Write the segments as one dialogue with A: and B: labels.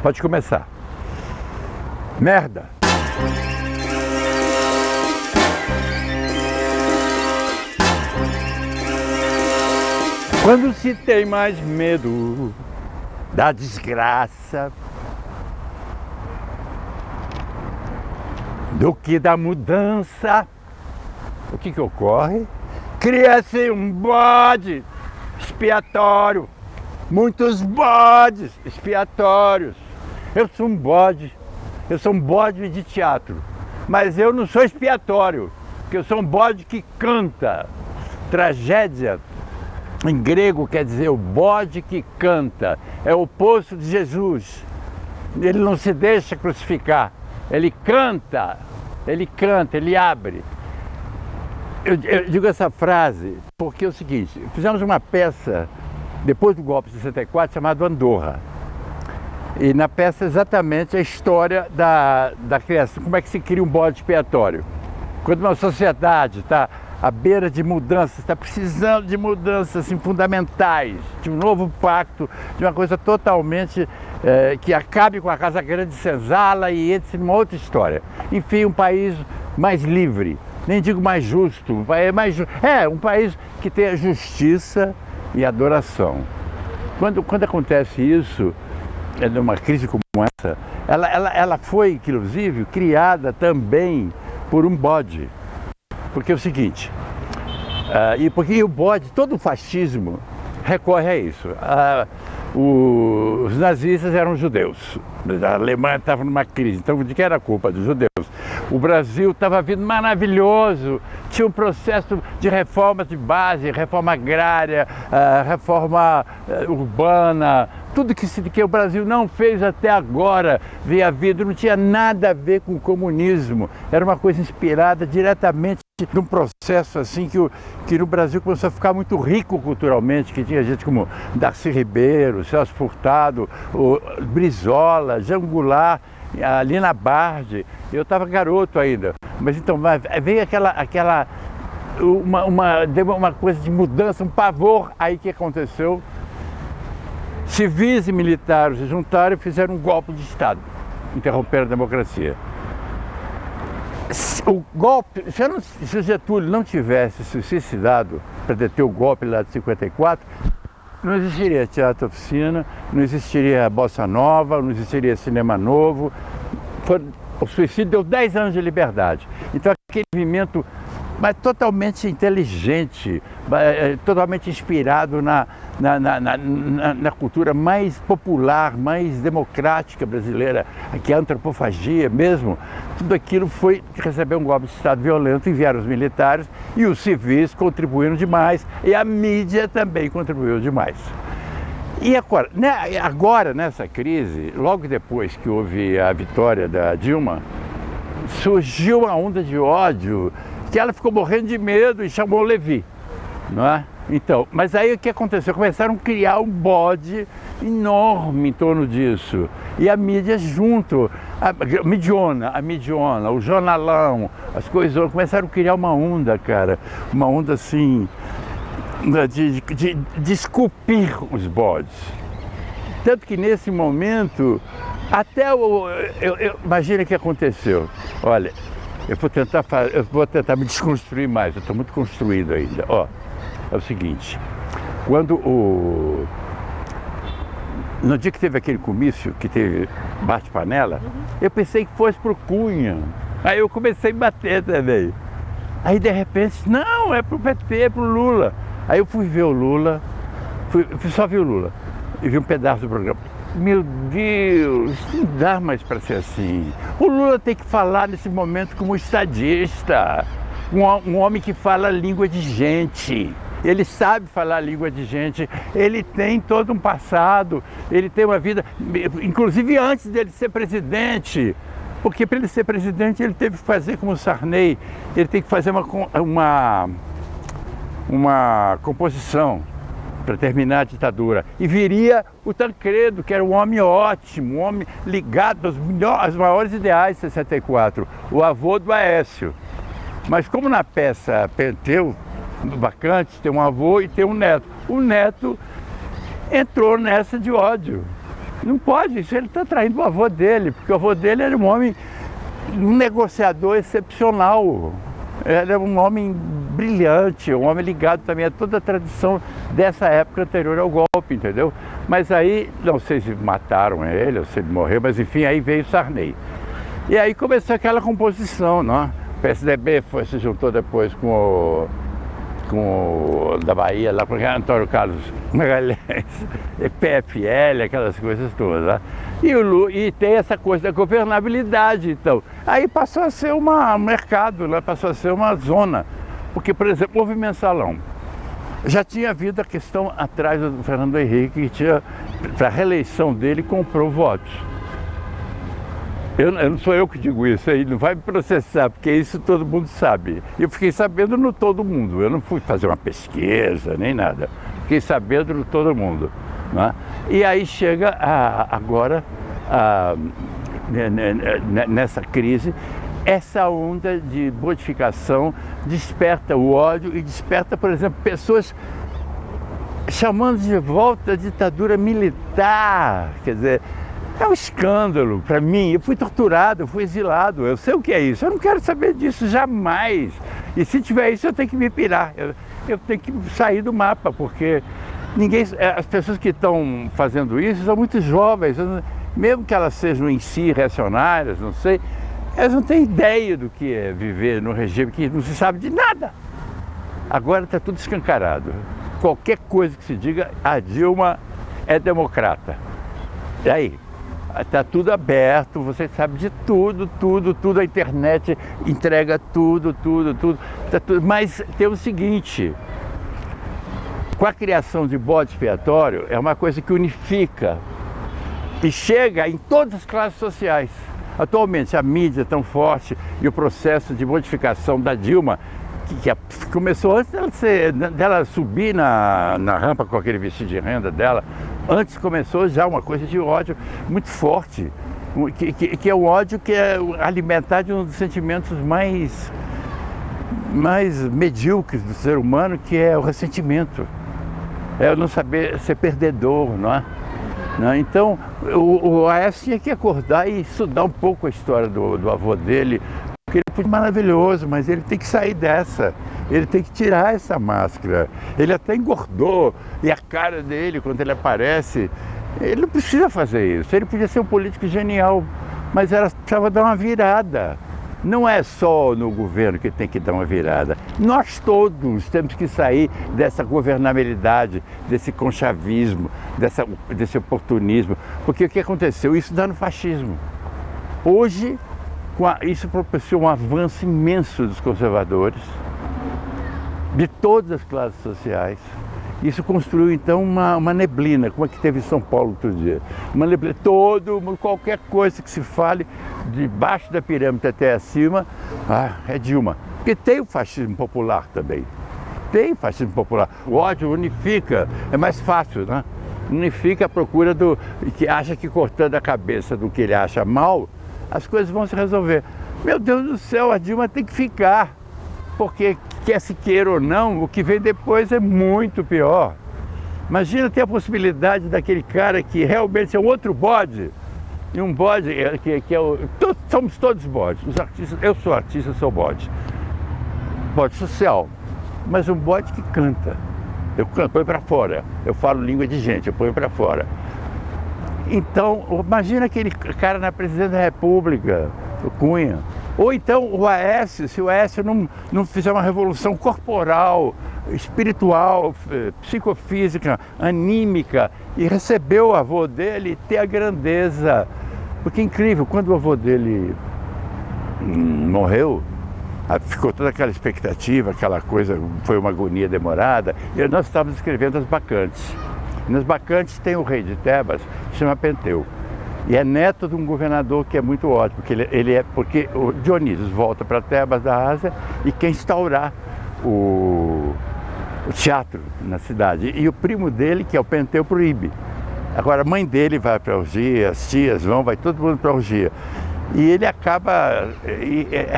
A: Pode começar. Merda! Quando se tem mais medo da desgraça do que da mudança, o que ocorre? Cria-se um bode expiatório, muitos bodes expiatórios. Eu sou um bode de teatro, mas eu não sou expiatório, porque eu sou um bode que canta. Tragédia, em grego, quer dizer o bode que canta, é o oposto de Jesus. Ele não se deixa crucificar, ele canta, ele abre. Eu digo essa frase porque é o seguinte: fizemos uma peça depois do golpe de 64 chamada Andorra. E na peça exatamente a história da criação, como é que se cria um bode expiatório. Quando uma sociedade está à beira de mudanças, está precisando de mudanças assim, fundamentais, de um novo pacto, de uma coisa totalmente que acabe com a Casa Grande Senzala e entre uma outra história. Enfim, um país mais livre, nem digo mais justo, um país que tenha justiça e adoração. Quando acontece isso, numa crise como essa, ela foi, inclusive, criada também por um bode. Porque é o seguinte, porque o bode, todo o fascismo recorre a isso. Os nazistas eram judeus, a Alemanha estava numa crise, então de que era a culpa? Dos judeus. O Brasil estava vindo maravilhoso, tinha um processo de reforma de base, reforma agrária, reforma urbana, tudo que o Brasil não fez até agora via vida, não tinha nada a ver com o comunismo, era uma coisa inspirada diretamente de um processo assim que no Brasil começou a ficar muito rico culturalmente, que tinha gente como Darcy Ribeiro, Celso Furtado, Brizola, Jean Goulart, Lina Bardi. Eu estava garoto ainda, mas então veio uma coisa de mudança, um pavor aí que aconteceu. Civis e militares se juntaram e fizeram um golpe de Estado, interromperam a democracia. O golpe, se o Getúlio não tivesse se suicidado para deter o golpe lá de 54, não existiria Teatro Oficina, não existiria Bossa Nova, não existiria Cinema Novo. O suicídio deu 10 anos de liberdade. Então aquele movimento, mas totalmente inteligente, totalmente inspirado na cultura mais popular, mais democrática brasileira, que é a antropofagia mesmo, tudo aquilo foi receber um golpe de Estado violento, enviaram os militares e os civis contribuíram demais e a mídia também contribuiu demais. E agora, nessa crise, logo depois que houve a vitória da Dilma, surgiu uma onda de ódio que ela ficou morrendo de medo e chamou o Levi, não é? Então, mas aí o que aconteceu? Começaram a criar um bode enorme em torno disso. E a mídia junto, a Midiona, o jornalão, as coisas, começaram a criar uma onda, cara, uma onda assim, de esculpir os bodes. Tanto que nesse momento, imagina o que aconteceu. Olha, eu vou tentar me desconstruir mais, eu estou muito construído ainda. Ó, é o seguinte, no dia que teve aquele comício, que teve bate-panela, eu pensei que fosse pro Cunha. Aí eu comecei a bater também. Aí de repente, não, é pro PT, é pro Lula. Aí eu fui ver o Lula, só vi o Lula e vi um pedaço do programa. Meu Deus, não dá mais para ser assim. O Lula tem que falar nesse momento como estadista, um homem que fala a língua de gente. Ele sabe falar a língua de gente, ele tem todo um passado, ele tem uma vida, inclusive antes dele ser presidente, porque para ele ser presidente ele teve que fazer como o Sarney, ele tem que fazer uma composição para terminar a ditadura. E viria o Tancredo, que era um homem ótimo, um homem ligado aos maiores ideais de 64, o avô do Aécio. Mas como na peça Penteu, do Bacante, tem um avô e tem um neto. O neto entrou nessa de ódio. Não pode, isso ele está traindo o avô dele, porque o avô dele era um homem, um negociador excepcional. Era um homem brilhante, um homem ligado também a toda a tradição dessa época anterior ao golpe, entendeu? Mas aí, não sei se mataram ele ou se ele morreu, mas enfim, aí veio Sarney. E aí começou aquela composição, não? O PSDB se juntou depois com o da Bahia, lá para Antônio Carlos Magalhães, PFL, aquelas coisas todas, né? E tem essa coisa da governabilidade, então. Aí passou a ser um mercado, né? Passou a ser uma zona. Porque, por exemplo, houve mensalão. Já tinha havido a questão atrás do Fernando Henrique, que tinha, para a reeleição dele, comprou votos. Não sou eu que digo isso, aí não vai me processar, porque isso todo mundo sabe. Eu fiquei sabendo no Todo Mundo, eu não fui fazer uma pesquisa, nem nada. Fiquei sabendo no Todo Mundo. Né? E aí chega agora, nessa crise, essa onda de modificação desperta o ódio e desperta, por exemplo, pessoas chamando de volta a ditadura militar, quer dizer... É um escândalo para mim. Eu fui torturado, eu fui exilado, eu sei o que é isso. Eu não quero saber disso jamais. E se tiver isso, eu tenho que me pirar. Eu tenho que sair do mapa, porque as pessoas que estão fazendo isso são muito jovens. Mesmo que elas sejam em si reacionárias, não sei, elas não têm ideia do que é viver num regime que não se sabe de nada. Agora está tudo escancarado. Qualquer coisa que se diga, a Dilma é democrata. E aí? Está tudo aberto, você sabe de tudo, a internet entrega tudo. Tá tudo. Mas tem o seguinte, com a criação de bode expiatório, é uma coisa que unifica e chega em todas as classes sociais. Atualmente a mídia é tão forte e o processo de modificação da Dilma, que começou antes dela subir na rampa com aquele vestido de renda dela, antes começou já uma coisa de ódio muito forte, que é o ódio que é alimentado de um dos sentimentos mais medíocres do ser humano, que é o ressentimento, é o não saber ser perdedor, não é? Então o Aécio tinha que acordar e estudar um pouco a história do avô dele, porque ele foi maravilhoso, mas ele tem que sair dessa, ele tem que tirar essa máscara. Ele até engordou, e a cara dele, quando ele aparece, ele não precisa fazer isso. Ele podia ser um político genial, mas ela precisava dar uma virada. Não é só no governo que tem que dar uma virada. Nós todos temos que sair dessa governabilidade, desse conchavismo, desse oportunismo. Porque o que aconteceu? Isso dá no fascismo. Hoje, isso proporciona um avanço imenso dos conservadores, de todas as classes sociais. Isso construiu então uma neblina, como é que teve em São Paulo outro dia. Uma neblina, qualquer coisa que se fale, de baixo da pirâmide até acima, é Dilma. Porque tem o fascismo popular também. Tem fascismo popular. O ódio unifica, é mais fácil, né? Unifica a procura do que acha que cortando a cabeça do que ele acha mal, as coisas vão se resolver. Meu Deus do céu, a Dilma tem que ficar, porque quer se queira ou não, o que vem depois é muito pior. Imagina ter a possibilidade daquele cara que realmente é um outro bode, e um bode que é o... Somos todos bodes, os artistas, eu sou artista, sou bode. Bode social, mas um bode que canta. Eu canto, ponho para fora, eu falo língua de gente, eu ponho para fora. Então, imagina aquele cara na presidência da República, o Cunha. Ou então o Aécio, se o Aécio não fizer uma revolução corporal, espiritual, psicofísica, anímica, e receber o avô dele, ter a grandeza. Porque é incrível, quando o avô dele morreu, ficou toda aquela expectativa, aquela coisa, foi uma agonia demorada, e nós estávamos escrevendo As Bacantes. Nas Bacantes tem o rei de Tebas, que chama Penteu. E é neto de um governador que é muito ótimo, porque o Dionísio volta para Tebas da Ásia e quer instaurar o teatro na cidade. E o primo dele, que é o Penteu, proíbe. Agora a mãe dele vai para Algia, as tias vão, vai todo mundo para Algia. E ele acaba,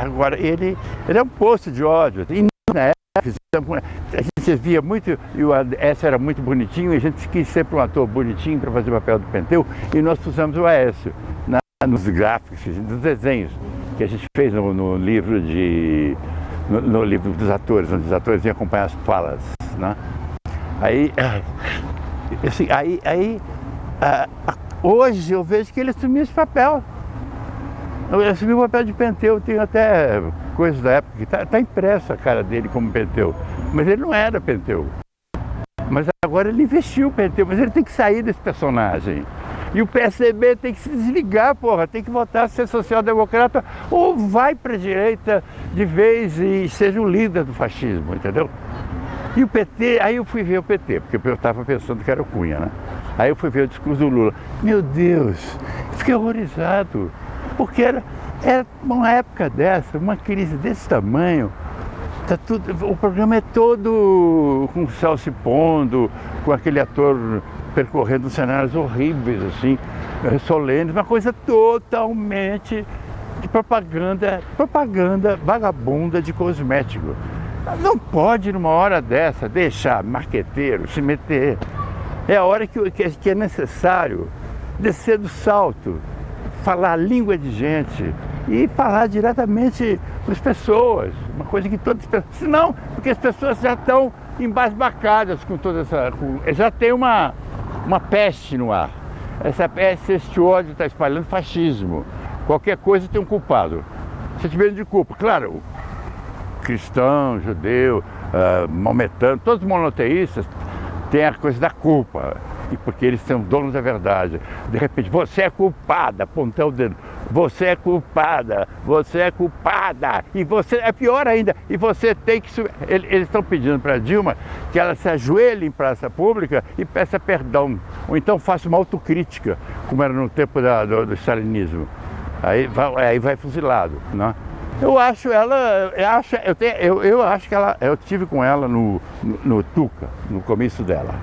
A: agora ele é um poço de ódio. E a gente você via muito, e o Aécio era muito bonitinho, e a gente quis sempre um ator bonitinho para fazer o papel do Penteu, e nós pusemos o Aécio nos gráficos, nos desenhos que a gente fez no livro no livro dos atores, onde os atores iam acompanhar as falas, né? Aí, assim, hoje eu vejo que ele assumiu esse papel. Ele assumiu o papel de Penteu, tem até coisas da época que tá impressa a cara dele como Penteu, mas ele não era Penteu. Mas agora ele investiu o Penteu, mas ele tem que sair desse personagem. E o PSDB tem que se desligar, porra, tem que voltar a ser social-democrata ou vai para a direita de vez e seja o líder do fascismo, entendeu? E o PT, aí eu fui ver o PT, porque eu estava pensando que era o Cunha, né? Aí eu fui ver o discurso do Lula. Meu Deus, fiquei horrorizado, porque era uma época dessa, uma crise desse tamanho, o programa é todo com o céu se pondo, com aquele ator percorrendo cenários horríveis, assim, solenes, uma coisa totalmente de propaganda vagabunda de cosmético. Não pode, numa hora dessa, deixar marqueteiro se meter. É a hora que é necessário descer do salto, falar a língua de gente e falar diretamente com as pessoas. Uma coisa que todas as pessoas... Senão, porque as pessoas já estão embasbacadas com toda essa... Já tem uma peste no ar. Essa peste, esse ódio está espalhando fascismo. Qualquer coisa tem um culpado. Sentimento de culpa, claro. Cristão, judeu, maometano, todos os monoteístas têm a coisa da culpa. E porque eles são donos da verdade. De repente, você é culpada, apontar o dedo. Você é culpada, você é culpada. E você, é pior ainda, e você tem que... Eles estão pedindo para a Dilma que ela se ajoelhe em praça pública e peça perdão. Ou então faça uma autocrítica, como era no tempo do stalinismo. Aí vai fuzilado, né? Eu acho ela, eu acho que ela, eu tive com ela no Tuca, no comício dela.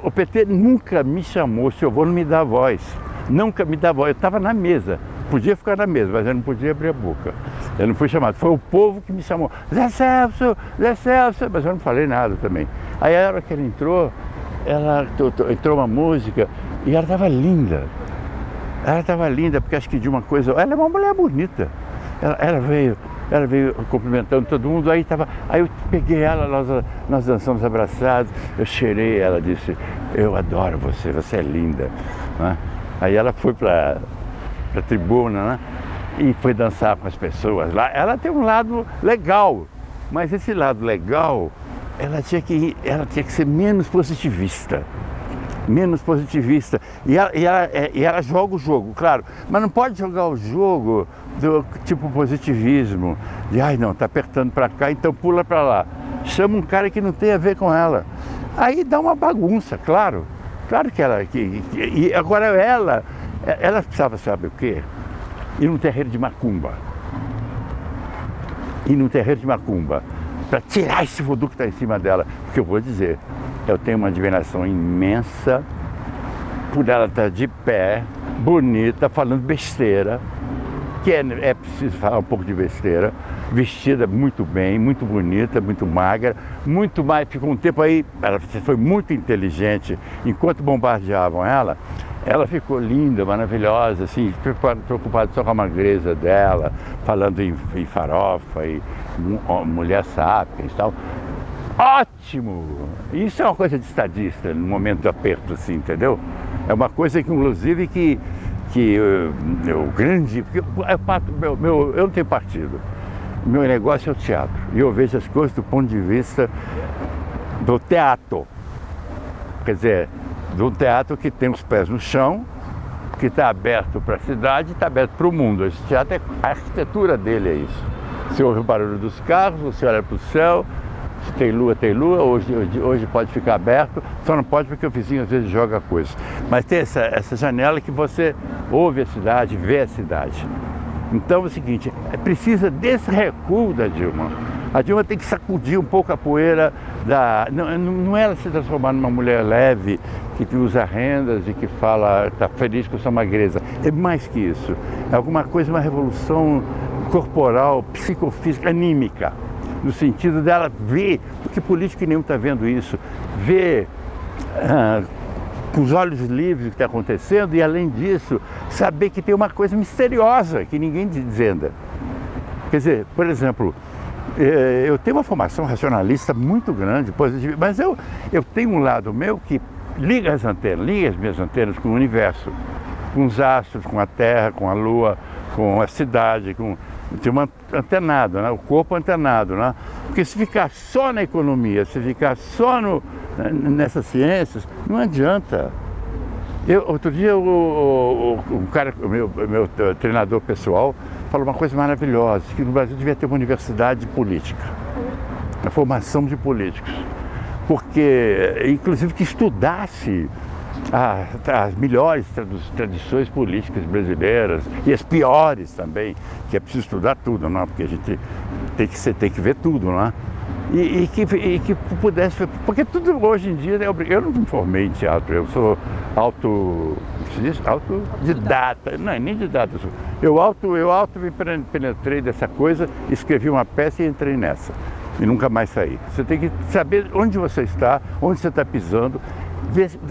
A: O PT nunca me chamou, seu avô não me dá voz, nunca me dá voz, eu estava na mesa, podia ficar na mesa, mas eu não podia abrir a boca, eu não fui chamado, foi o povo que me chamou, Zé Celso, mas eu não falei nada também. Aí a hora que ela entrou uma música e ela estava linda, porque acho que de uma coisa, ela é uma mulher bonita. Ela veio cumprimentando todo mundo, aí eu peguei ela, nós dançamos abraçados, eu cheirei, ela disse, eu adoro você, você é linda, né? Aí ela foi para a tribuna, né? E foi dançar com as pessoas lá. Ela tem um lado legal, mas esse lado legal, ela tinha que ser menos positivista. E ela joga o jogo, claro, mas não pode jogar o jogo do tipo positivismo, de ai não, tá apertando para cá, então pula para lá, chama um cara que não tem a ver com ela, aí dá uma bagunça, claro que e agora ela precisava, sabe o quê? Ir num terreiro de macumba, para tirar esse voodoo que está em cima dela, porque eu vou dizer, eu tenho uma admiração imensa por ela estar de pé, bonita, falando besteira, que é preciso falar um pouco de besteira, vestida muito bem, muito bonita, muito magra, muito mais, ficou um tempo aí, ela foi muito inteligente, enquanto bombardeavam ela ficou linda, maravilhosa, assim, preocupada só com a magreza dela, falando em farofa, e mulher sapiens e tal. Ótimo! Isso é uma coisa de estadista, no momento do aperto, assim, entendeu? É uma coisa que, inclusive, que o grande... Porque eu não tenho partido. Meu negócio é o teatro. E eu vejo as coisas do ponto de vista do teatro. Quer dizer, do teatro que tem os pés no chão, que está aberto para a cidade, está aberto para o mundo. Esse teatro, a arquitetura dele é isso. Você ouve o barulho dos carros, você olha para o céu, se tem lua, hoje pode ficar aberto, só não pode porque o vizinho às vezes joga coisas. Mas tem essa janela que você ouve a cidade, vê a cidade. Então é o seguinte, precisa desse recuo da Dilma. A Dilma tem que sacudir um pouco a poeira não é ela se transformar numa mulher leve, que usa rendas e que fala, está feliz com sua magreza. É mais que isso. É alguma coisa, uma revolução corporal, psicofísica, anímica. No sentido dela ver, que político nenhum está vendo isso, vê com os olhos livres o que está acontecendo e, além disso, saber que tem uma coisa misteriosa que ninguém dizenda. Quer dizer, por exemplo, eu tenho uma formação racionalista muito grande, positiva, mas eu tenho um lado meu que liga as minhas antenas com o universo, com os astros, com a Terra, com a Lua, com a cidade, tem uma antenado, né? O corpo antenado, né? Porque se ficar só na economia, se ficar só nessas ciências, não adianta. Outro dia o meu treinador pessoal falou uma coisa maravilhosa, que no Brasil devia ter uma universidade de política, a formação de políticos, porque inclusive que estudasse as melhores tradições políticas brasileiras e as piores também, que é preciso estudar tudo, não? Porque a gente tem que ver tudo, não é? E que pudesse, porque tudo hoje em dia, eu não me formei em teatro, eu sou autodidata, não, nem didata, eu me penetrei dessa coisa, escrevi uma peça e entrei nessa, e nunca mais saí. Você tem que saber onde você está, onde você está pisando.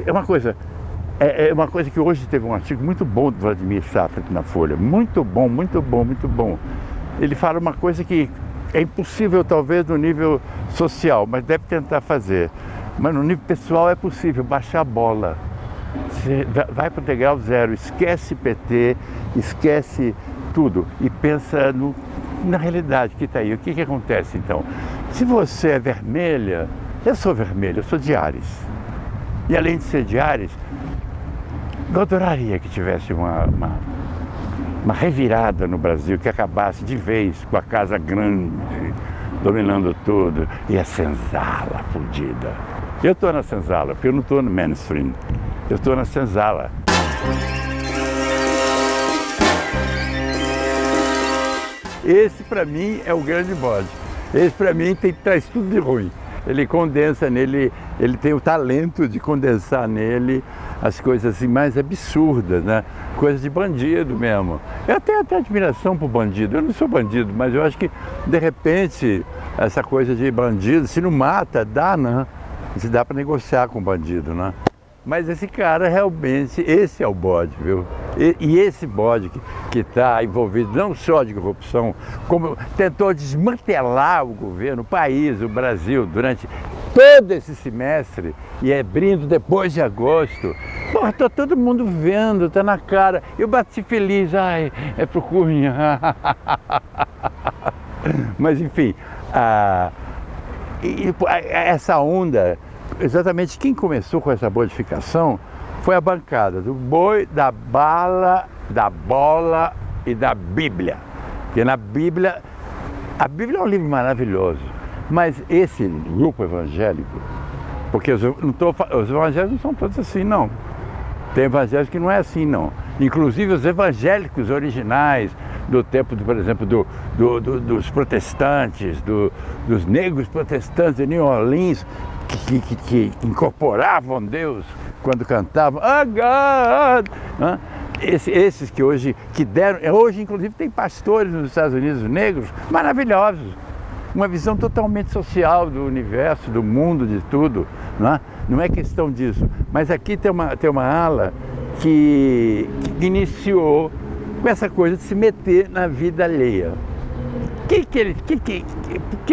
A: É uma coisa que hoje teve um artigo muito bom do Vladimir Safra na Folha, muito bom. Ele fala uma coisa que é impossível talvez no nível social, mas deve tentar fazer. Mas no nível pessoal é possível, baixar a bola. Você vai para o degrau zero, esquece PT, esquece tudo e pensa na realidade que está aí. O que acontece então? Se você é vermelha, eu sou vermelho, eu sou de Áries. E além de ser de Áries, eu adoraria que tivesse uma revirada no Brasil, que acabasse de vez com a casa grande, dominando tudo, e a senzala fodida. Eu estou na senzala, porque eu não estou no mainstream, eu estou na senzala. Esse para mim é o grande bode. Esse para mim traz tudo de ruim. Ele condensa nele, ele tem o talento de condensar nele as coisas assim mais absurdas, né? Coisas de bandido mesmo. Eu tenho até admiração por bandido, eu não sou bandido, mas eu acho que de repente essa coisa de bandido, se não mata, dá, né? Se dá para negociar com o bandido, né? Mas esse cara realmente, esse é o bode, viu? E esse bode que está envolvido não só de corrupção, como tentou desmantelar o governo, o país, o Brasil, durante todo esse semestre, e abrindo depois de agosto. Porra, tá todo mundo vendo, tá na cara. Eu bati feliz, ai, é pro Cunha. Mas enfim, essa onda, exatamente quem começou com essa modificação foi a bancada do boi, da bala, da bola e da Bíblia. Porque na Bíblia, a Bíblia é um livro maravilhoso, mas esse grupo evangélico, porque os evangélicos não são todos assim, não. Tem evangélicos que não é assim, não. Inclusive os evangélicos originais do tempo, por exemplo, dos protestantes, dos negros protestantes de New Orleans, que incorporavam Deus quando cantavam "Oh God!", né? Esses que hoje inclusive tem pastores nos Estados Unidos negros maravilhosos, uma visão totalmente social do universo, do mundo, de tudo, né? Não é questão disso, mas aqui tem uma ala que iniciou com essa coisa de se meter na vida alheia. O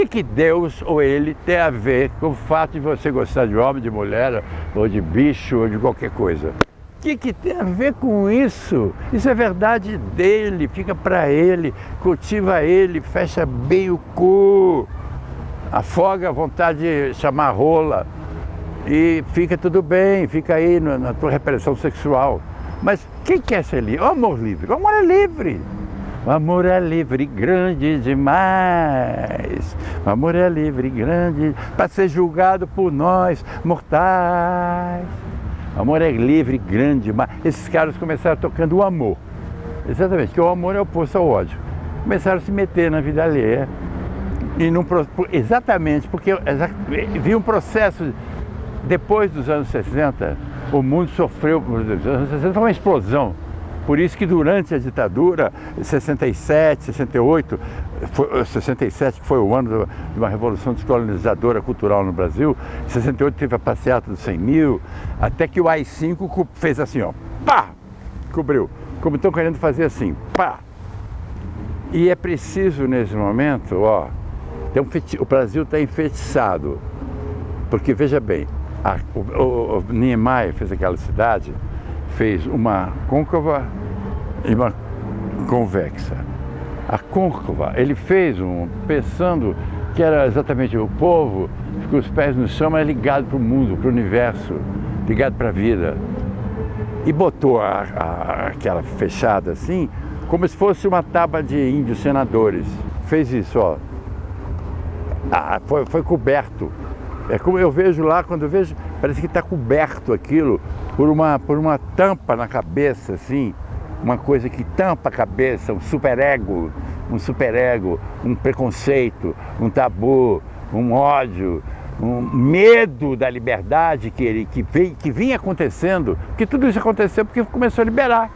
A: que Deus ou ele tem a ver com o fato de você gostar de homem, de mulher, ou de bicho, ou de qualquer coisa? O que tem a ver com isso? Isso é verdade dele, fica para ele, cultiva ele, fecha bem o cu, afoga a vontade de chamar rola e fica tudo bem, fica aí na tua repressão sexual. Mas quem quer ser livre? O amor livre. O amor é livre. O amor é livre, grande demais. O amor é livre, grande, para ser julgado por nós, mortais. O amor é livre, grande demais. Esses caras começaram tocando o amor. Exatamente, porque o amor é oposto ao ódio. Começaram a se meter na vida alheia. Exatamente, porque vi um processo, depois dos anos 60, o mundo sofreu, os anos 60 foi uma explosão. Por isso que durante a ditadura, 67, 68, 67 que foi o ano de uma revolução descolonizadora cultural no Brasil, em 68 teve a passeata dos 100 mil, até que o AI-5 fez assim, ó, pá, cobriu, como estão querendo fazer assim, pá. E é preciso nesse momento, ó, o Brasil está enfeitiçado, porque veja bem, o Niemeyer fez aquela cidade, fez uma côncava e uma convexa. A côncava, ele fez pensando que era exatamente o povo com os pés no chão, mas ligado para o mundo, para o universo, ligado para a vida. E botou aquela fechada assim, como se fosse uma tábua de índios senadores. Fez isso, ó. Foi coberto. É como eu vejo lá, quando eu vejo, parece que está coberto aquilo por uma tampa na cabeça, assim. Uma coisa que tampa a cabeça, um superego, um preconceito, um tabu, um ódio, um medo da liberdade que vinha acontecendo, porque tudo isso aconteceu porque começou a liberar.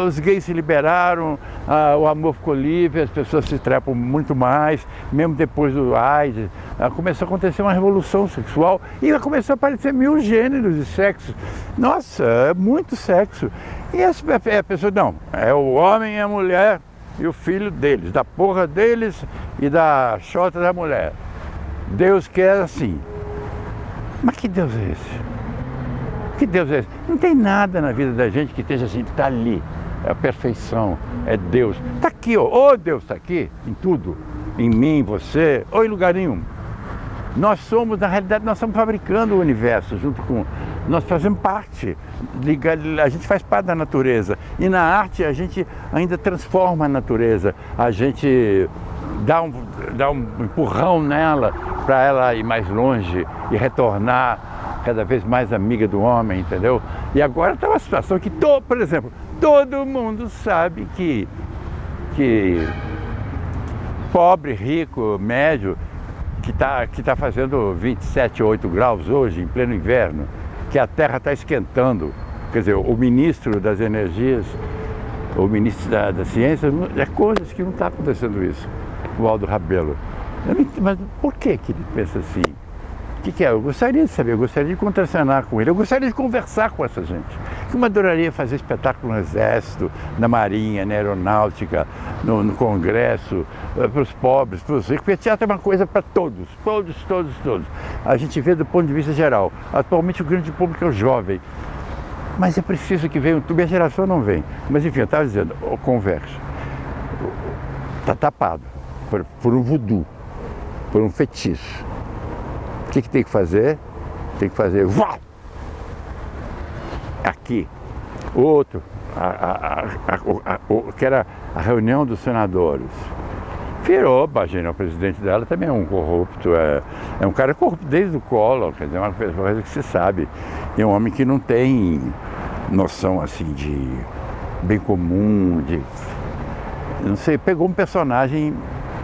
A: Os gays se liberaram, o amor ficou livre, as pessoas se trepam muito mais, mesmo depois do AIDS. Começou a acontecer uma revolução sexual e começou a aparecer 1000 gêneros de sexo. Nossa, é muito sexo. E a pessoa, não, é o homem e a mulher e o filho deles, da porra deles e da xota da mulher. Deus quer assim. Mas que Deus é esse? Que Deus é esse? Não tem nada na vida da gente que esteja assim, está ali. É a perfeição, é Deus. Está aqui, ó. Ou Deus está aqui, em tudo. Em mim, em você, ou em lugar nenhum. Nós somos, na realidade, nós estamos fabricando o universo junto com... Nós fazemos parte, a gente faz parte da natureza. E na arte a gente ainda transforma a natureza. A gente dá um empurrão nela para ela ir mais longe e retornar cada vez mais amiga do homem, entendeu? E agora está uma situação que, por exemplo, todo mundo sabe que pobre, rico, médio, que tá fazendo 27, 8 graus hoje, em pleno inverno, que a Terra está esquentando. Quer dizer, o ministro das energias, o ministro da ciência, é coisas que não está acontecendo isso, o Aldo Rabelo. Mas por que ele pensa assim? O que é? Eu gostaria de saber, eu gostaria de contracenar com ele, eu gostaria de conversar com essa gente. Eu adoraria fazer espetáculo no Exército, na Marinha, na Aeronáutica, no Congresso, para os pobres, para os ricos, porque teatro é uma coisa para todos. A gente vê do ponto de vista geral. Atualmente o grande público é o jovem, mas é preciso que venha, minha geração não vem. Mas enfim, eu estava dizendo, o converso está tapado por um voodoo, por um feitiço. O que tem que fazer? Tem que fazer aqui. Outro, que era a reunião dos senadores. Virou, Bageno, o presidente dela também é um corrupto, é um cara corrupto desde o Collor, quer dizer, é uma coisa que se sabe. É um homem que não tem noção assim de bem comum, não sei, pegou um personagem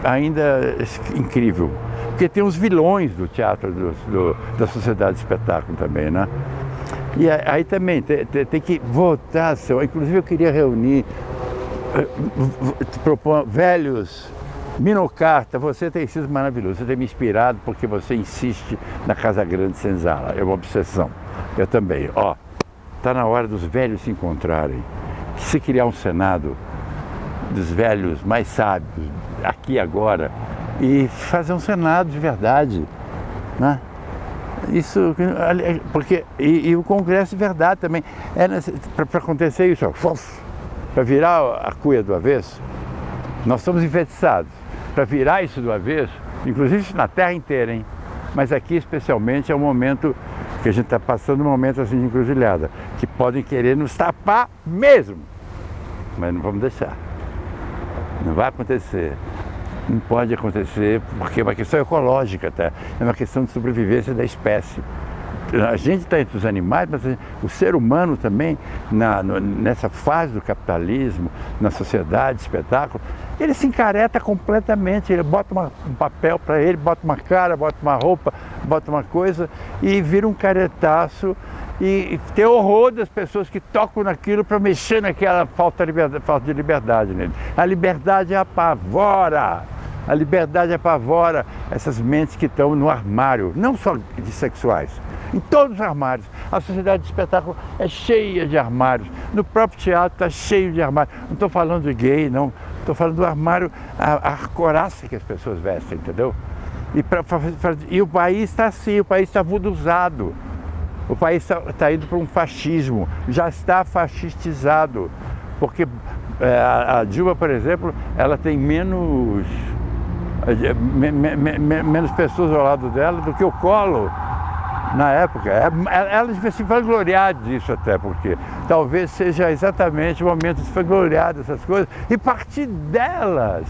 A: ainda incrível. Porque tem os vilões do teatro, da sociedade de espetáculo também, né? E aí também tem que votar, inclusive eu queria reunir, propor velhos, Minocarta, você tem sido maravilhoso, você tem me inspirado porque você insiste na Casa Grande Senzala, é uma obsessão, eu também, ó, tá na hora dos velhos se encontrarem, se criar um Senado dos velhos mais sábios, aqui agora, e fazer um Senado de verdade, né? Isso, porque, e o Congresso de verdade também, para acontecer isso, para virar a cuia do avesso, nós somos enfeitiçados, para virar isso do avesso, inclusive isso na terra inteira, hein? Mas aqui especialmente é um momento que a gente está passando um momento assim de encruzilhada, que podem querer nos tapar mesmo, mas não vamos deixar, não vai acontecer. Não pode acontecer, porque é uma questão ecológica, tá? É uma questão de sobrevivência da espécie. A gente está entre os animais, mas o ser humano também, nessa fase do capitalismo, na sociedade, espetáculo, ele se encareta completamente, ele bota um papel para ele, bota uma cara, bota uma roupa, bota uma coisa e vira um caretaço e ter horror das pessoas que tocam naquilo para mexer naquela falta de liberdade nele. A liberdade apavora. A liberdade apavora essas mentes que estão no armário, não só de sexuais, em todos os armários. A sociedade de espetáculo é cheia de armários. No próprio teatro está cheio de armários. Não estou falando de gay, não. Estou falando do armário, a coraça que as pessoas vestem, entendeu? E o país está assim, o país está vuduzado. O país está indo para um fascismo, já está fascistizado. Porque a Dilma, por exemplo, ela tem menos pessoas ao lado dela do que o Collor na época. Ela devia se vangloriar disso até, porque talvez seja exatamente o momento de se vangloriar dessas coisas e partir delas,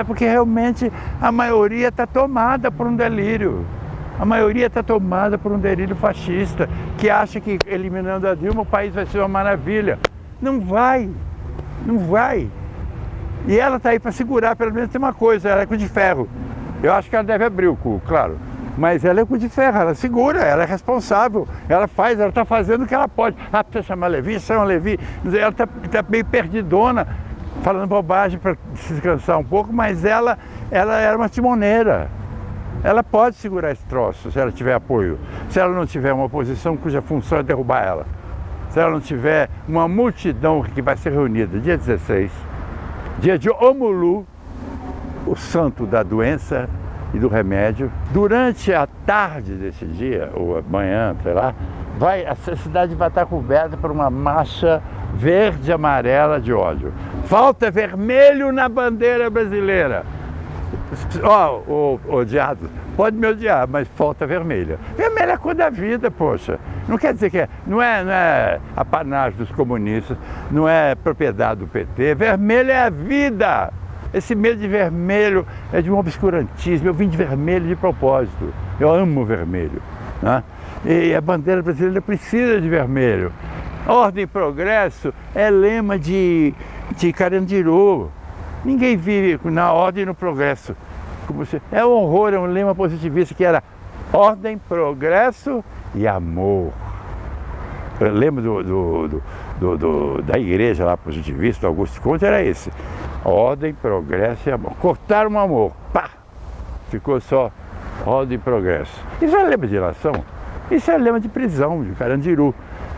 A: porque realmente a maioria está tomada por um delírio. A maioria está tomada por um delírio fascista, que acha que eliminando a Dilma o país vai ser uma maravilha. Não vai, não vai. E ela está aí para segurar, pelo menos tem uma coisa, ela é cu de ferro. Eu acho que ela deve abrir o cu, claro. Mas ela é cu de ferro, ela segura, ela é responsável. Ela está fazendo o que ela pode. Ah, precisa chamar Levi, chama Levi. Ela está meio perdidona, falando bobagem para se descansar um pouco, mas ela era uma timoneira. Ela pode segurar esse troço, se ela tiver apoio. Se ela não tiver uma oposição cuja função é derrubar ela. Se ela não tiver uma multidão que vai ser reunida dia 16, dia de Omulu, o santo da doença e do remédio. Durante a tarde desse dia, ou amanhã, sei lá, a cidade vai estar coberta por uma marcha verde e amarela de ódio. Falta vermelho na bandeira brasileira. Odiado, pode me odiar, mas falta vermelha. Vermelha é a cor da vida, poxa. Não quer dizer que não é apanagem dos comunistas, não é propriedade do PT. Vermelho é a vida. Esse medo de vermelho é de um obscurantismo. Eu vim de vermelho de propósito. Eu amo vermelho, né? E a bandeira brasileira precisa de vermelho. Ordem e progresso é lema de Carandiru. Ninguém vive na ordem e no progresso. É um horror, é um lema positivista que era ordem, progresso e amor. O lema da igreja lá positivista, do Augusto Conte, era esse. Ordem, progresso e amor. Cortaram o amor, pá! Ficou só ordem e progresso. Isso é lema de ilação? Isso é lema de prisão, de Carandiru.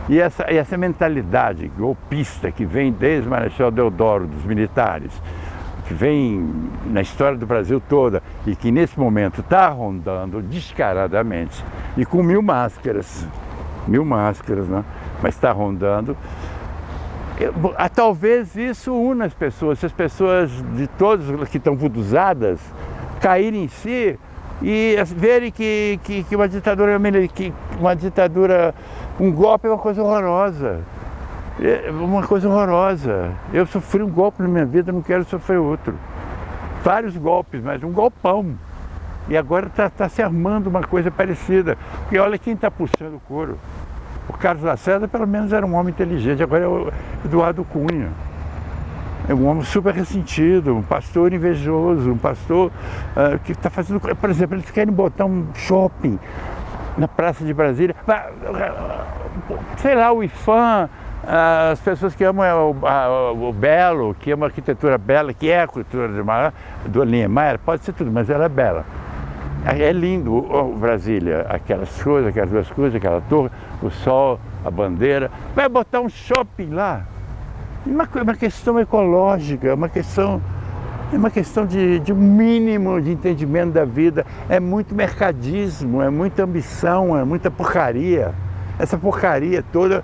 A: E essa mentalidade golpista que vem desde o Marechal Deodoro, dos militares, que vem na história do Brasil toda e que nesse momento está rondando descaradamente e com mil máscaras, né? Mas está rondando. Talvez isso una as pessoas, se as pessoas de todas que estão vuduzadas caírem em si e verem que uma ditadura, um golpe é uma coisa horrorosa. Uma coisa horrorosa. Eu sofri um golpe na minha vida, não quero sofrer outro. Vários golpes, mas um golpão. E agora está se armando uma coisa parecida. E olha quem está puxando o couro. O Carlos Lacerda pelo menos era um homem inteligente, agora é o Eduardo Cunha. É um homem super ressentido, um pastor invejoso, um pastor que está fazendo... Por exemplo, eles querem botar um shopping na Praça de Brasília. Sei lá, o IFAM, as pessoas que amam o belo, que amam a arquitetura bela, que é a cultura do Niemeyer, pode ser tudo, mas ela é bela. É lindo o Brasília, aquelas duas coisas, aquela torre, o sol, a bandeira. Vai botar um shopping lá. É uma questão ecológica, é uma questão de um mínimo de entendimento da vida. É muito mercadismo, é muita ambição, é muita porcaria. Essa porcaria toda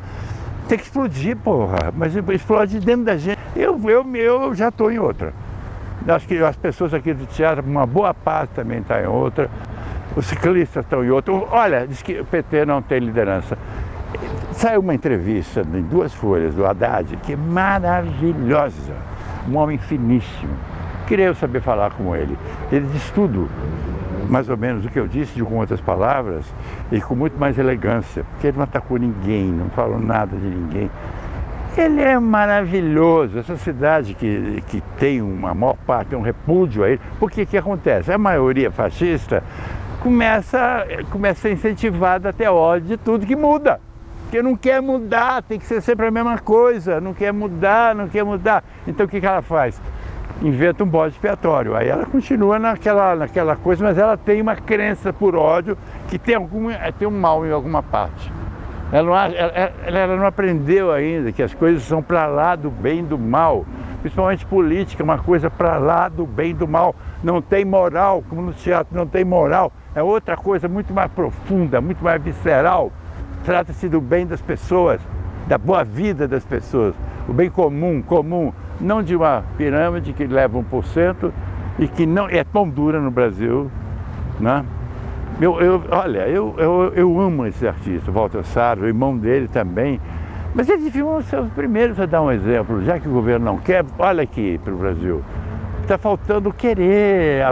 A: tem que explodir, porra. Mas explode dentro da gente. Eu já estou em outra. Acho que as pessoas aqui do teatro, uma boa parte também está em outra. Os ciclistas estão em outra. Olha, diz que o PT não tem liderança. Saiu uma entrevista em 2 folhas do Haddad, que é maravilhosa. Um homem finíssimo. Queria eu saber falar com ele. Ele diz tudo, mais ou menos o que eu disse, com outras palavras, e com muito mais elegância. Porque ele não atacou ninguém, não falou nada de ninguém. Ele é maravilhoso, essa cidade que tem uma maior parte, um repúdio a ele. Porque o que acontece? A maioria fascista começa a ser incentivada até ódio de tudo que muda. Porque não quer mudar, tem que ser sempre a mesma coisa, não quer mudar, não quer mudar. Então o que ela faz? Inventa um bode expiatório. Aí ela continua naquela coisa, mas ela tem uma crença por ódio que tem um mal em alguma parte. Ela não aprendeu ainda que as coisas são para lá do bem e do mal. Principalmente política, uma coisa para lá do bem e do mal. Não tem moral, como no teatro, não tem moral. É outra coisa muito mais profunda, muito mais visceral. Trata-se do bem das pessoas, da boa vida das pessoas. O bem comum, não de uma pirâmide que leva 1% e que não é pão dura no Brasil, né? Olha, eu amo esse artista, Walter Saro, o irmão dele também. Mas eles deviam ser os primeiros a dar um exemplo, já que o governo não quer, olha aqui para o Brasil. Está faltando querer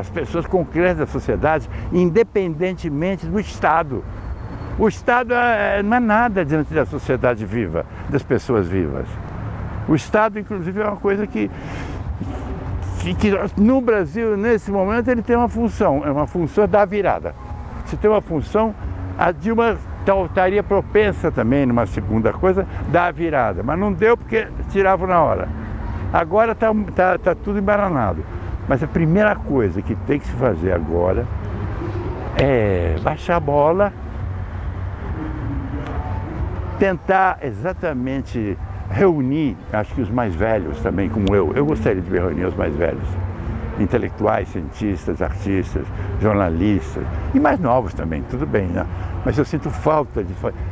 A: as pessoas concretas da sociedade, independentemente do Estado. O Estado não é nada diante da sociedade viva, das pessoas vivas. O Estado, inclusive, é uma coisa que no Brasil, nesse momento, ele tem uma função, é uma função da virada. Se tem uma função, a Dilma estaria propensa também, numa segunda coisa, da virada. Mas não deu porque tiravam na hora. Agora tá tudo embaranado. Mas a primeira coisa que tem que se fazer agora é baixar a bola, tentar exatamente reunir, acho que os mais velhos também, como eu gostaria de reunir os mais velhos, intelectuais, cientistas, artistas, jornalistas, e mais novos também, tudo bem, né? Mas eu sinto falta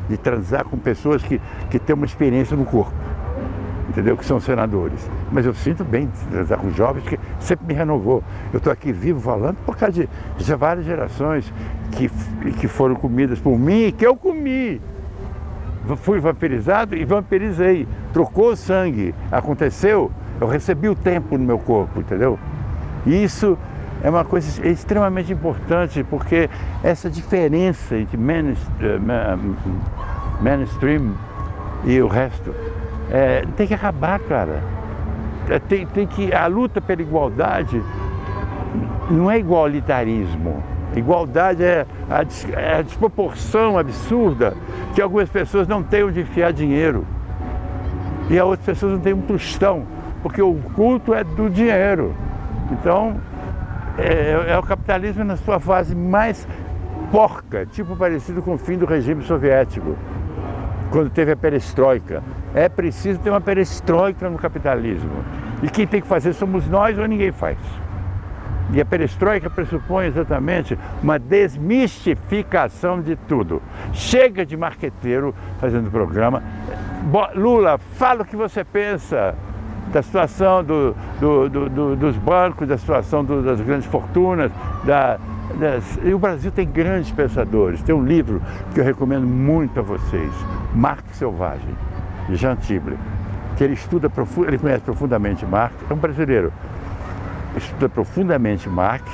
A: de transar com pessoas que têm uma experiência no corpo, entendeu? Que são senadores. Mas eu sinto bem de transar com jovens que sempre me renovou. Eu estou aqui vivo falando por causa de várias gerações que foram comidas por mim e que eu comi. Fui vampirizado e vampirizei. Trocou o sangue. Aconteceu, eu recebi o tempo no meu corpo, entendeu? E isso é uma coisa extremamente importante, porque essa diferença entre mainstream e o resto tem que acabar, cara. A luta pela igualdade não é igualitarismo. Igualdade é a desproporção absurda que algumas pessoas não têm onde enfiar dinheiro e as outras pessoas não têm um tostão, porque o culto é do dinheiro. Então, é o capitalismo na sua fase mais porca, tipo parecido com o fim do regime soviético, quando teve a perestroika. É preciso ter uma perestroika no capitalismo. E quem tem que fazer somos nós ou ninguém faz. E a perestroika pressupõe exatamente uma desmistificação de tudo. Chega de marqueteiro fazendo programa. Lula, fala o que você pensa da situação dos bancos, da situação das grandes fortunas. E o Brasil tem grandes pensadores. Tem um livro que eu recomendo muito a vocês, Marx Selvagem, de Jean Tibre, que ele conhece profundamente Marx, é um brasileiro. Estuda profundamente Marx,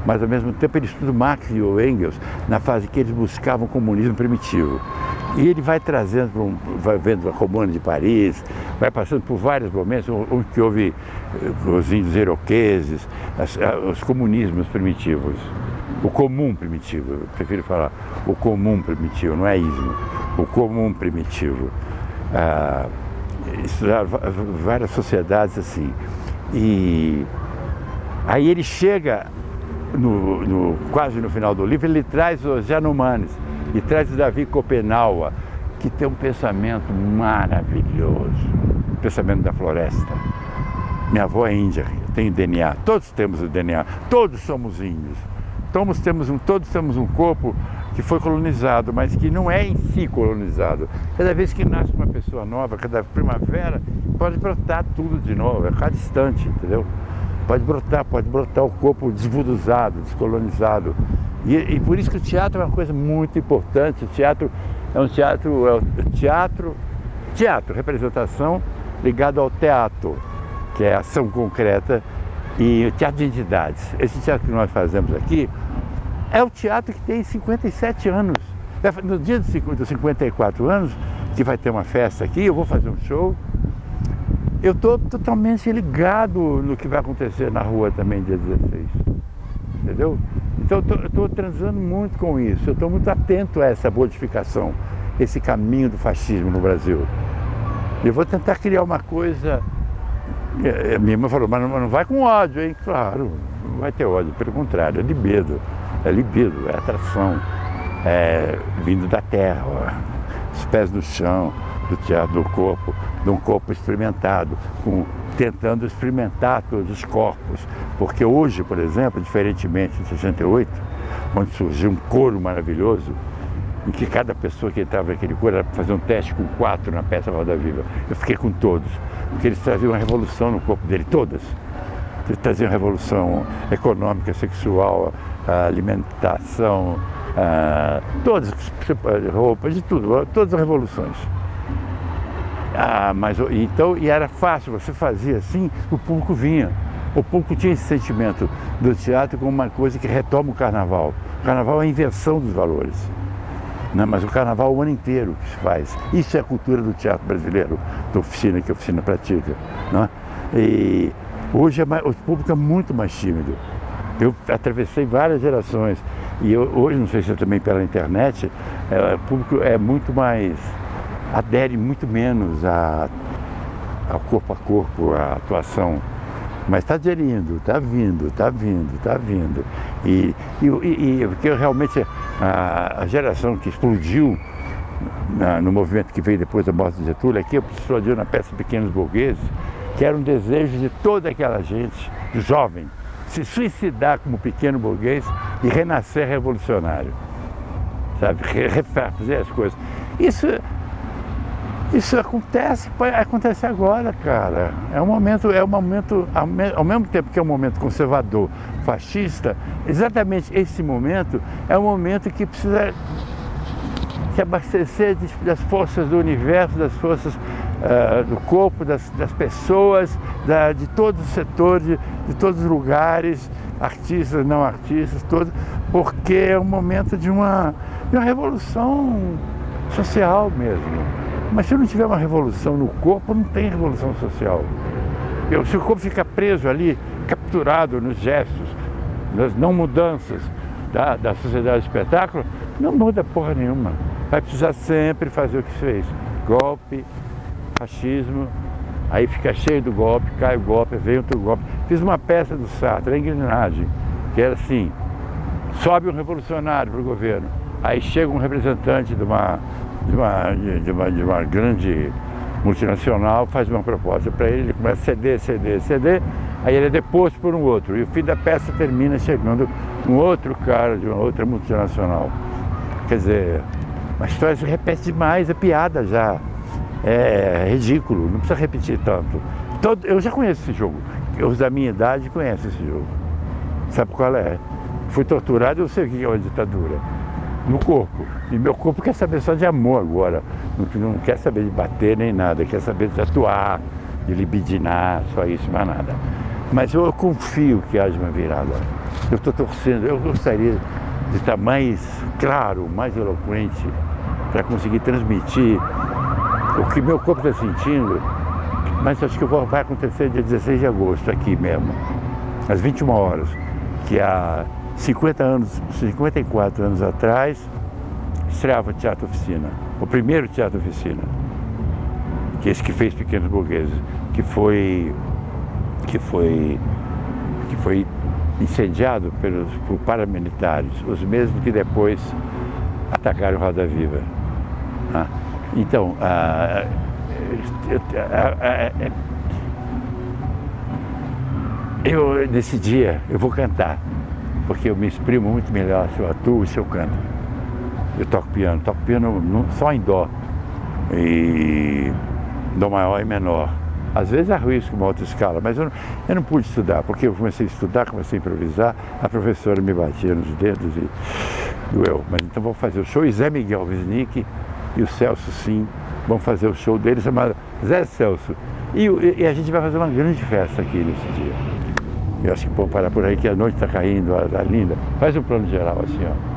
A: mas ao mesmo tempo ele estuda Marx e o Engels na fase que eles buscavam o comunismo primitivo. E ele vai trazendo, vai vendo a Comuna de Paris, vai passando por vários momentos, onde que houve os índios iroqueses, os comunismos primitivos, o comum primitivo, eu prefiro falar o comum primitivo, não é ismo, o comum primitivo. Estudar várias sociedades assim. E aí ele chega, quase no final do livro, ele traz os Yanomamis, e traz o Davi Kopenawa, que tem um pensamento maravilhoso, o pensamento da floresta. Minha avó é índia, tem DNA, todos temos o DNA, todos somos índios. Todos temos um corpo que foi colonizado, mas que não é em si colonizado. Cada vez que nasce uma pessoa nova, cada primavera, pode brotar tudo de novo, a cada instante, entendeu? Pode brotar o corpo desvuduzado, descolonizado. E por isso que o teatro é uma coisa muito importante. O teatro teatro, representação ligado ao teatro, que é ação concreta, e o teatro de entidades. Esse teatro que nós fazemos aqui é o teatro que tem 57 anos. No dia dos 54 anos, que vai ter uma festa aqui, eu vou fazer um show. Eu estou totalmente ligado no que vai acontecer na rua também, dia 16. Entendeu? Então eu estou transando muito com isso, eu estou muito atento a essa modificação, esse caminho do fascismo no Brasil. Eu vou tentar criar uma coisa. Minha irmã falou, mas não vai com ódio, hein? Claro, não vai ter ódio, pelo contrário, é libido, é atração, é vindo da terra, ó, os pés no chão, do teatro do corpo, de um corpo experimentado, tentando experimentar todos os corpos. Porque hoje, por exemplo, diferentemente de 68, onde surgiu um coro maravilhoso, em que cada pessoa que entrava naquele coro era para fazer um teste com 4 na peça Roda Viva. Eu fiquei com todos, porque eles traziam uma revolução no corpo dele, todas. Eles traziam revolução econômica, sexual, alimentação, todas, roupas, de tudo, todas as revoluções. E era fácil, você fazia assim, o público vinha. O público tinha esse sentimento do teatro como uma coisa que retoma o carnaval. O carnaval é a inversão dos valores. Não, mas o carnaval o ano inteiro que se faz. Isso é a cultura do teatro brasileiro, da oficina que a oficina pratica. Não é? E hoje o público é muito mais tímido. Eu atravessei várias gerações e hoje, não sei se é também pela internet, o público é muito mais, adere muito menos ao corpo a corpo, à atuação. Mas está aderindo, está vindo. Porque realmente a geração que explodiu no movimento que veio depois da morte de Getúlio, aqui explodiu na peça Pequenos Burgueses, que era um desejo de toda aquela gente, jovem, se suicidar como pequeno burguês e renascer revolucionário, sabe? Refazer as coisas. Isso acontece agora, cara. É um momento, ao mesmo tempo que é um momento conservador, fascista, exatamente esse momento é um momento que precisa se abastecer das forças do universo, das forças do corpo, das pessoas, de todos os setores, de todos os lugares, artistas, não artistas, todos, porque é um momento de uma revolução social mesmo. Mas se não tiver uma revolução no corpo, não tem revolução social. Se o corpo fica preso ali, capturado nos gestos, nas não mudanças da sociedade do espetáculo, não muda porra nenhuma. Vai precisar sempre fazer o que fez. Golpe, fascismo, aí fica cheio do golpe, cai o golpe, vem outro golpe. Fiz uma peça do Sartre, a engrenagem, que era assim, sobe um revolucionário para o governo, aí chega um representante de uma grande multinacional, faz uma proposta para ele, ele começa a ceder, aí ele é deposto por um outro, e o fim da peça termina chegando um outro cara de uma outra multinacional. Quer dizer, a história se repete demais, é piada já, é ridículo, não precisa repetir tanto. Eu já conheço esse jogo, os da minha idade conhecem esse jogo. Sabe qual é? Fui torturado, eu sei o que é uma ditadura. No corpo. E meu corpo quer saber só de amor agora. Não quer saber de bater nem nada, quer saber de atuar, de libidinar, só isso, mais nada. Mas eu confio que haja uma virada. Eu estou torcendo, eu gostaria de estar mais claro, mais eloquente, para conseguir transmitir o que meu corpo está sentindo. Mas acho que vai acontecer dia 16 de agosto, aqui mesmo, às 21 horas, que há 54 anos atrás, estreava o Teatro Oficina, o primeiro Teatro Oficina, que é esse que fez Pequenos Burgueses, que foi incendiado por paramilitares, os mesmos que depois atacaram Roda Viva. Então, nesse dia eu vou cantar, porque eu me exprimo muito melhor se eu atuo e se eu canto. Eu toco piano só em dó, e dó maior e menor. Às vezes arrisco uma outra escala, mas eu não pude estudar, porque eu comecei a estudar, comecei a improvisar, a professora me batia nos dedos e doeu. Mas então vou fazer o show, e Zé Miguel Wisnik e o Celso Sim vão fazer o show deles, chamado Zé Celso. E a gente vai fazer uma grande festa aqui nesse dia. Eu acho que vou parar por aí, que a noite está caindo, tá linda. Faz um plano geral assim, ó.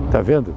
A: Tá vendo?